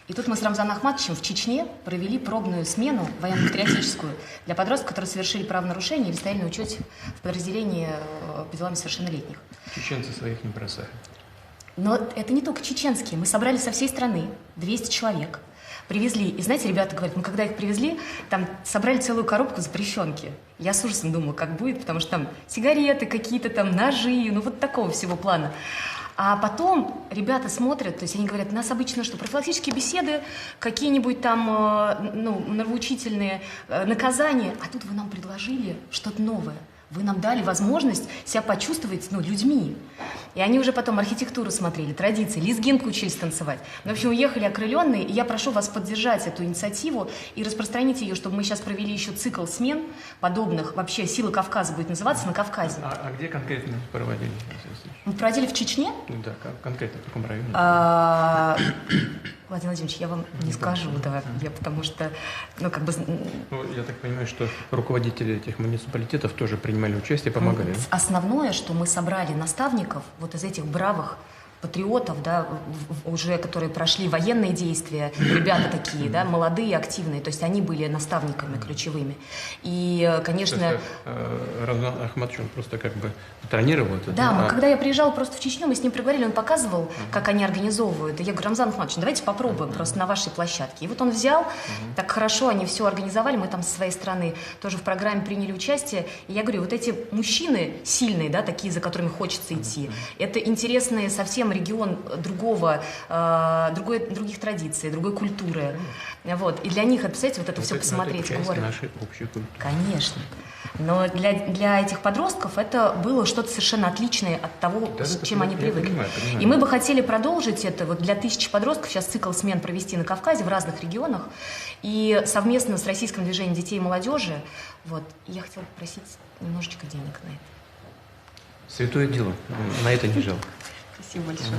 И тут мы с Рамзаном Ахматовичем в Чечне провели пробную смену военно-патриотическую для подростков, которые совершили правонарушение или стояли на учете в подразделении по делам несовершеннолетних. Чеченцы своих не бросают. Но это не только чеченские. Мы собрали со всей страны 200 человек. Привезли. И знаете, ребята говорят, мы когда их привезли, там собрали целую коробку запрещенки. Я с ужасом думала, как будет, потому что там сигареты какие-то, там ножи, ну вот такого всего плана. А потом ребята смотрят, то есть они говорят, у нас обычно что, профилактические беседы, какие-нибудь там, нравоучительные наказания, а тут вы нам предложили что-то новое. Вы нам дали возможность себя почувствовать, людьми. И они уже потом архитектуру смотрели, традиции, лезгинку учились танцевать. В общем, уехали окрыленные, и я прошу вас поддержать эту инициативу и распространить ее, чтобы мы сейчас провели еще цикл смен подобных. Вообще «Сила Кавказа» будет называться на Кавказе. А где конкретно проводили? Мы проводили в Чечне. Да, конкретно в каком районе? Владимир Владимирович, я вам не скажу, да, потому что, я так понимаю, что руководители этих муниципалитетов тоже принимали участие, помогали. Основное, что мы собрали наставников, вот из этих бравых патриотов, да, уже которые прошли военные действия, ребята такие, да, молодые, активные, то есть они были наставниками ключевыми. И, конечно... Рамзан Ахматович, он просто как бы тренировал это? Да, когда я приезжала просто в Чечню, мы с ним проговорили, он показывал, как они организовывают. И я говорю, Рамзан Ахматович, давайте попробуем просто на вашей площадке. И вот он взял, так хорошо они все организовали, мы там со своей стороны тоже в программе приняли участие. И я говорю, вот эти мужчины сильные, да, такие, за которыми хочется идти, это интересные совсем регион других традиций, другой культуры. Вот. И для них, представляете, вот это все посмотреть. Это часть нашей общей культуры. Конечно. Но для этих подростков это было что-то совершенно отличное от того, с чем они привыкли. Понимаю. И мы бы хотели продолжить это вот для 1000 подростков, сейчас цикл смен провести на Кавказе, в разных регионах. И совместно с Российским движением детей и молодежи. Вот. И я хотела попросить немножечко денег на это. Святое дело. На это не жалко. Спасибо большое.